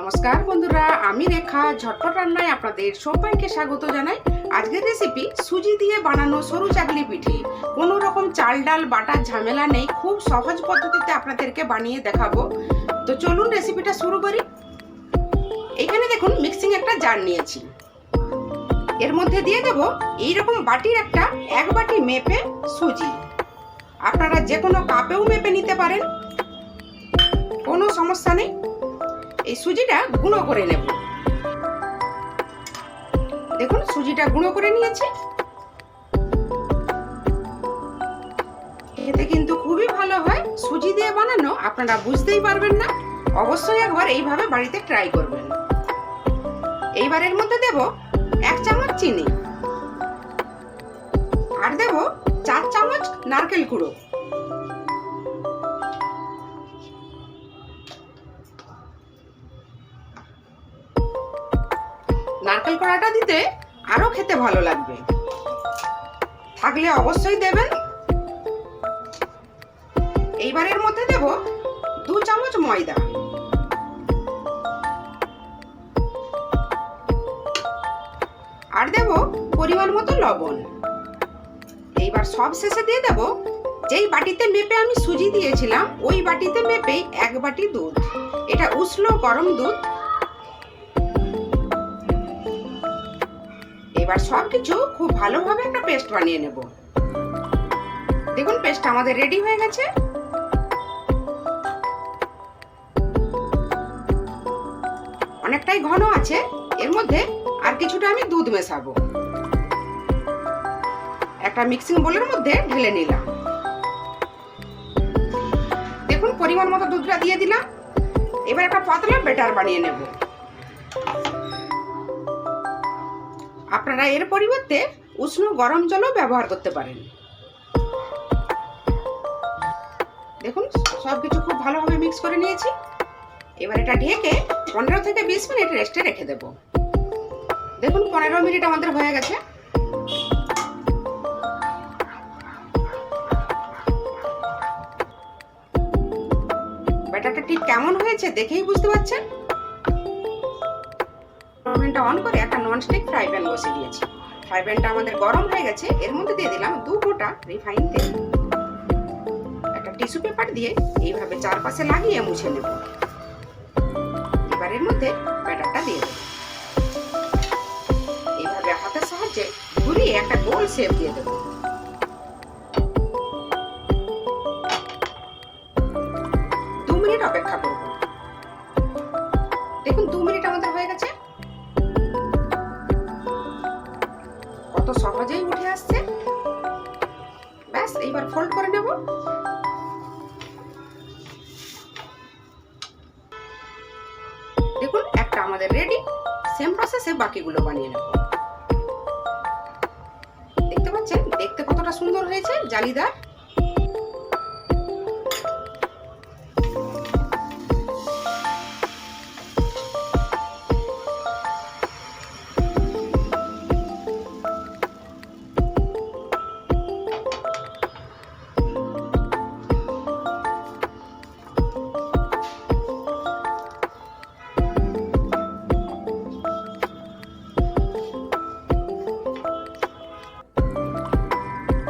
নমস্কার বন্ধুরা, আমি রেখা ঝটপট রান্নায় আপনাদের সবাইকে স্বাগত জানাই। আজকের রেসিপি সুজি দিয়ে বানানো সরু চাকলি পিঠে। কোনো রকম চাল ডাল বাটার ঝামেলা নেই, খুব সহজ পদ্ধতিতে আপনাদেরকে বানিয়ে দেখাবো। তো চলুন রেসিপিটা শুরু করি। এখানে দেখুন মিক্সিং একটা জার নিয়েছি, এর মধ্যে দিয়ে দেব এইরকম বাটির একটা 1 বাটি মেপে সুজি। আপনারা যে কোনো কাপেও মেপে নিতে পারেন, কোনো সমস্যা নেই। এই সুজিটা গুঁড়ো করে নেব। দেখুন সুজিটা গুঁড়ো করে নিয়েছি। খেতে কিন্তু খুবই ভালো হয়, সুজি দিয়ে বানানো, আপনারা বুঝতেই পারবেন না। অবশ্যই একবার এইভাবে বাড়িতে ট্রাই করবেন। এইবার এর মধ্যে দেব 1 চামচ চিনি, আর দেব 4 চামচ নারকেল কুড়ো। নারকেল কোড়াটা দিতে আরো খেতে ভালো লাগবে, থাকলে অবশ্যই দেবেন। এইবার এর মধ্যে দেব 2 চামচ ময়দা, আর দেব পরিমাণ মতো লবণ। এইবার সব শেষে দিয়ে দেব যেই বাটিতে মেপে আমি সুজি দিয়েছিলাম, ওই বাটিতে মেপে 1 বাটি দুধ। এটা উষ্ণ গরম দুধ। এবার সবকিছু খুব ভালোভাবে একটা পেস্ট বানিয়ে নেব। দেখুন পেস্ট আমাদের রেডি হয়ে গেছে। অনেকটাই ঘন আছে, এর মধ্যে আর কিছুটা আমি দুধ মেশাবো। একটা মিক্সিং বোলের মধ্যে ঢেলে নিলাম। দেখুন পরিমাণ মতো দুধটা দিয়ে দিলাম। এবার একটা পাতলা ব্যাটার বানিয়ে নেব। আপনারা এর পরিবর্তে উষ্ণ গরম জলও ব্যবহার করতে পারেন। দেখুন সবকিছু খুব ভালোভাবে মিক্স করে নিয়েছি। এবার এটা ঢেকে 15 থেকে 20 মিনিট রেস্টে রেখে দেব। দেখুন 15 মিনিট আমাদের হয়ে গেছে। ব্যাটারটা ঠিক কেমন হয়েছে দেখেই বুঝতে পারছেন। ওভেনটা অন করে একটা ননস্টিক ফ্রাই প্যান বসিয়ে দিয়েছি। ফ্রাই প্যানটা আমাদের গরম হয়ে গেছে। এর মধ্যে দিয়ে দিলাম 2 ফোঁটা রিফাইন তেল। একটা টিস্যু পেপার দিয়ে এইভাবে চারপাশে লাগিয়ে মুছে নেব। এবার এর মধ্যে ব্যাটারটা দিয়ে দেব। এইভাবে হাতের সাহায্যে ঘুরিয়ে একটা গোল শেপ দিয়ে দেব। অপেক্ষা করব। দেখুন 2 মিনিট আমাদের হয়ে গেছে। কত সহজেই উঠে আসছে। ব্যাস এইবার ফোল্ড করে নেব। দেখুন একটা আমাদের রেডি। সেম প্রসেসে বাকিগুলো বানিয়ে নেব। দেখতে পাচ্ছেন দেখতে কতটা সুন্দর হয়েছে, জালিদার।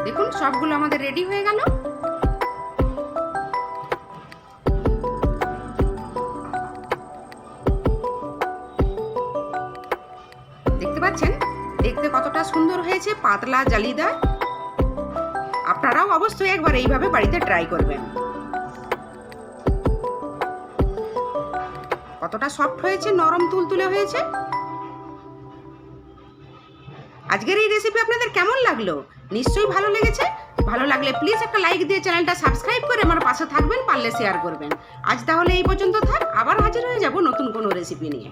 দেখুন সবগুলো আমাদের রেডি হয়ে গেল। দেখতে পাচ্ছেন দেখতে কতটা সুন্দর হয়েছে, পাতলা জালিদার। আপনারাও অবশ্যই একবার এইভাবে বাড়িতে ট্রাই করবেন। কতটা সফট হয়েছে, নরম তুলতুলে হয়েছে। আজকের এই রেসিপি আপনাদের কেমন লাগলো? নিশ্চয়ই ভালো লেগেছে। ভালো লাগলে প্লিজ একটা লাইক দিয়ে চ্যানেলটা সাবস্ক্রাইব করে আমার পাশে থাকবেন, পারলে শেয়ার করবেন। আজ তাহলে এই পর্যন্ত থাক, আবার হাজির হয়ে যাব নতুন কোনো রেসিপি নিয়ে।